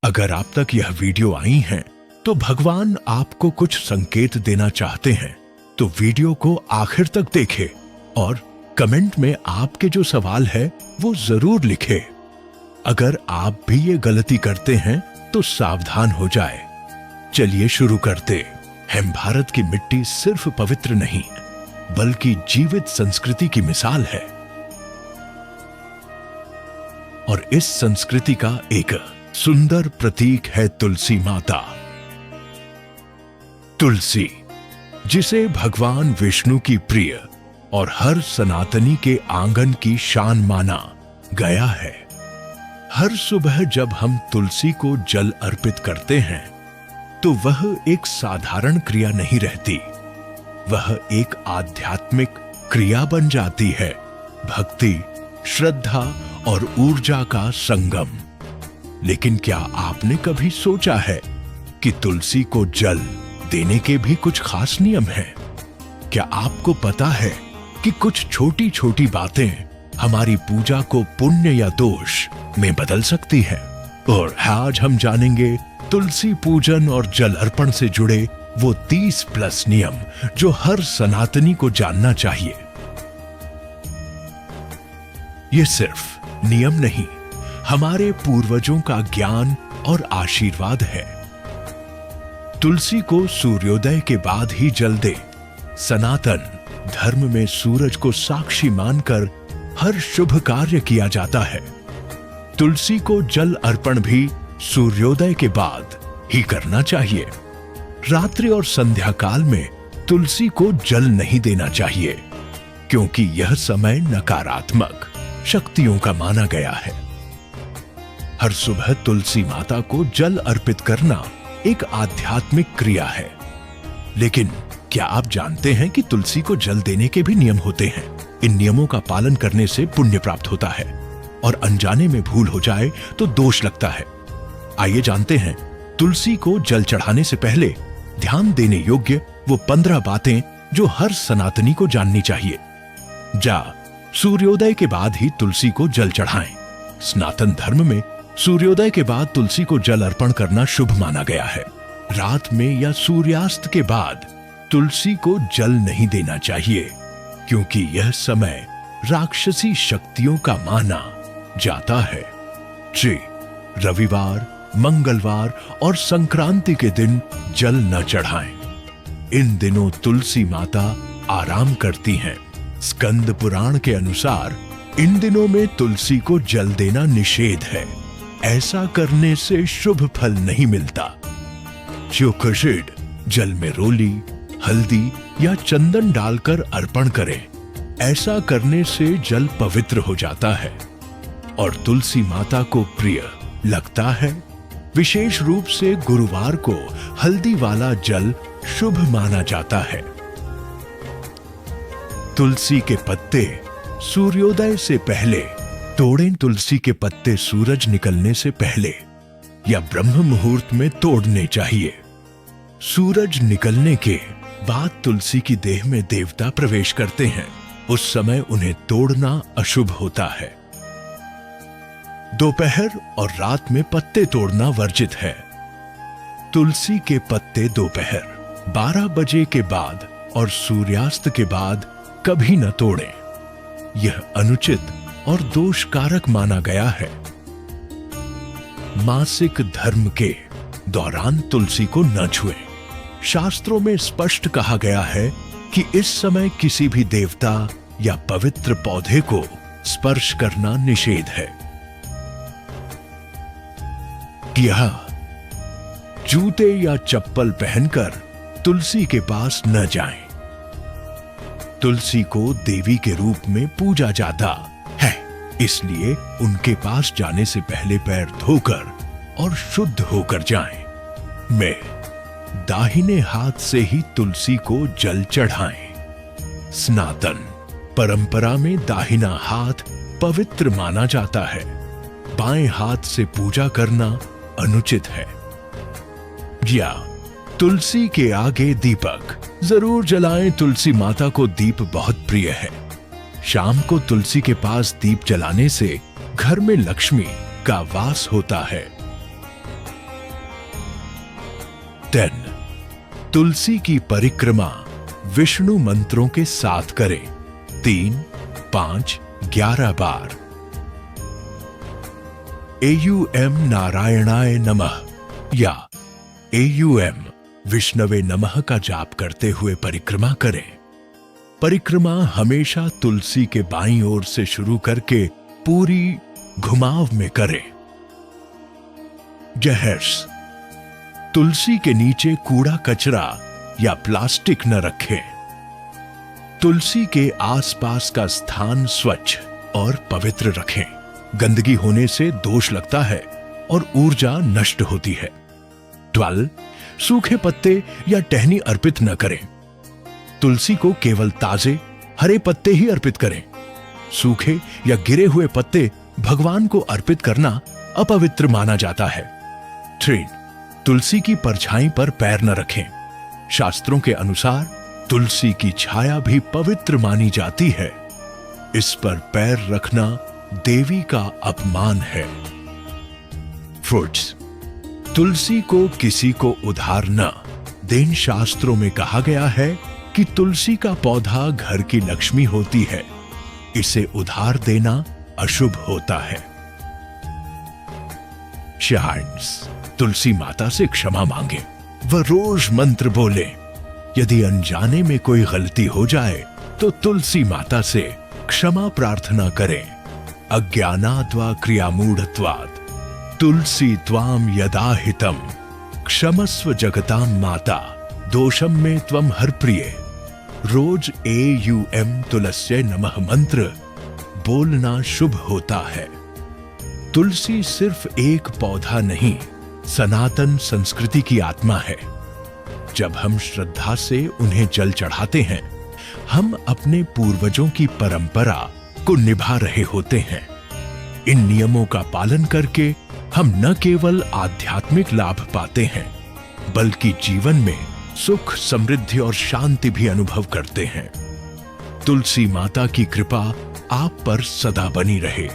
अगर आप तक यह वीडियो आई हैं, तो भगवान आपको कुछ संकेत देना चाहते हैं, तो वीडियो को आखिर तक देखें और कमेंट में आपके जो सवाल है वो जरूर लिखें। अगर आप भी ये गलती करते हैं तो सावधान हो जाए। चलिए शुरू करते। हम भारत की मिट्टी सिर्फ पवित्र नहीं बल्कि जीवित संस्कृति की मिसाल है, और इस संस्कृति का एक सुंदर प्रतीक है तुलसी माता। तुलसी, जिसे भगवान विष्णु की प्रिय और हर सनातनी के आंगन की शान माना गया है। हर सुबह जब हम तुलसी को जल अर्पित करते हैं तो वह एक साधारण क्रिया नहीं रहती, वह एक आध्यात्मिक क्रिया बन जाती है। भक्ति, श्रद्धा और ऊर्जा का संगम। लेकिन क्या आपने कभी सोचा है कि तुलसी को जल देने के भी कुछ खास नियम हैं? क्या आपको पता है कि कुछ छोटी छोटी बातें हमारी पूजा को पुण्य या दोष में बदल सकती हैं? और आज हम जानेंगे तुलसी पूजन और जल अर्पण से जुड़े वो 30+ नियम जो हर सनातनी को जानना चाहिए। ये सिर्फ नियम नहीं, हमारे पूर्वजों का ज्ञान और आशीर्वाद है। तुलसी को सूर्योदय के बाद ही जल दे। सनातन धर्म में सूरज को साक्षी मानकर हर शुभ कार्य किया जाता है। तुलसी को जल अर्पण भी सूर्योदय के बाद ही करना चाहिए। रात्रि और संध्या काल में तुलसी को जल नहीं देना चाहिए, क्योंकि यह समय नकारात्मक शक्तियों का माना गया है। हर सुबह तुलसी माता को जल अर्पित करना एक आध्यात्मिक क्रिया है। लेकिन क्या आप जानते हैं कि तुलसी को जल देने के भी नियम होते हैं? इन नियमों का पालन करने से पुण्य प्राप्त होता है, और अनजाने में भूल हो जाए तो दोष लगता है। आइए जानते हैं तुलसी को जल चढ़ाने से पहले ध्यान देने योग्य वो 15 बातें जो हर सनातनी को जाननी चाहिए। सूर्योदय के बाद ही तुलसी को जल चढ़ाएं। सनातन धर्म में सूर्योदय के बाद तुलसी को जल अर्पण करना शुभ माना गया है। रात में या सूर्यास्त के बाद तुलसी को जल नहीं देना चाहिए, क्योंकि यह समय राक्षसी शक्तियों का माना जाता है। रविवार, मंगलवार और संक्रांति के दिन जल न चढ़ाएं। इन दिनों तुलसी माता आराम करती हैं। स्कंद पुराण के अनुसार इन दिनों में तुलसी को जल देना निषेध है। ऐसा करने से शुभ फल नहीं मिलता। खिचड़ी जल में रोली, हल्दी या चंदन डालकर अर्पण करें। ऐसा करने से जल पवित्र हो जाता है और तुलसी माता को प्रिय लगता है। विशेष रूप से गुरुवार को हल्दी वाला जल शुभ माना जाता है। तुलसी के पत्ते सूर्योदय से पहले तोड़ें। तुलसी के पत्ते सूरज निकलने से पहले या ब्रह्म मुहूर्त में तोड़ने चाहिए। सूरज निकलने के बाद तुलसी की देह में देवता प्रवेश करते हैं। उस समय उन्हें तोड़ना अशुभ होता है। दोपहर और रात में पत्ते तोड़ना वर्जित है। तुलसी के पत्ते दोपहर 12 बजे के बाद और सूर्यास्त के बाद कभी न तोड़ें। यह अनुचित और दोषकारक माना गया है। मासिक धर्म के दौरान तुलसी को न छुएं। शास्त्रों में स्पष्ट कहा गया है कि इस समय किसी भी देवता या पवित्र पौधे को स्पर्श करना निषेध है। जूते या चप्पल पहनकर तुलसी के पास न जाएं। तुलसी को देवी के रूप में पूजा जाता है, इसलिए उनके पास जाने से पहले पैर धोकर और शुद्ध होकर जाएं। दाहिने हाथ से ही तुलसी को जल चढ़ाएं। सनातन परंपरा में दाहिना हाथ पवित्र माना जाता है। बाएं हाथ से पूजा करना अनुचित है। तुलसी के आगे दीपक जरूर जलाएं। तुलसी माता को दीप बहुत प्रिय है। शाम को तुलसी के पास दीप जलाने से घर में लक्ष्मी का वास होता है। 10. तुलसी की परिक्रमा विष्णु मंत्रों के साथ करें 3, 5, 11 बार। AUM नारायणाय नमः या AUM विष्णवे नमः का जाप करते हुए परिक्रमा करें। परिक्रमा हमेशा तुलसी के बाईं ओर से शुरू करके पूरी घुमाव में करें। जहर्स, तुलसी के नीचे कूड़ा कचरा या प्लास्टिक न रखें। तुलसी के आसपास का स्थान स्वच्छ और पवित्र रखें। गंदगी होने से दोष लगता है और ऊर्जा नष्ट होती है। 12. सूखे पत्ते या टहनी अर्पित न करें। तुलसी को केवल ताजे हरे पत्ते ही अर्पित करें। सूखे या गिरे हुए पत्ते भगवान को अर्पित करना अपवित्र माना जाता है। 3. तुलसी की परछाई पर पैर न रखें। शास्त्रों के अनुसार तुलसी की छाया भी पवित्र मानी जाती है। इस पर पैर रखना देवी का अपमान है। फ्रूट्स, तुलसी को किसी को उधार न दें। शास्त्रों में कहा गया है कि तुलसी का पौधा घर की लक्ष्मी होती है। इसे उधार देना अशुभ होता है। शार्ड्स, तुलसी माता से क्षमा मांगे व रोज मंत्र बोले। यदि अनजाने में कोई गलती हो जाए तो तुलसी माता से क्षमा प्रार्थना करें। अज्ञानात् वा क्रियामूढ़त्वात् तुलसी त्वाम यदा हितम क्षमस्व जगताम माता दोषम में त्वम हर प्रिय। रोज AUM तुलस्य नमः मंत्र बोलना शुभ होता है। तुलसी सिर्फ एक पौधा नहीं, सनातन संस्कृति की आत्मा है। जब हम श्रद्धा से उन्हें जल चढ़ाते हैं, हम अपने पूर्वजों की परंपरा को निभा रहे होते हैं। इन नियमों का पालन करके हम न केवल आध्यात्मिक लाभ पाते हैं, बल्कि जीवन में सुख, समृद्धि और शांति भी अनुभव करते हैं। तुलसी माता की कृपा आप पर सदा बनी रहे।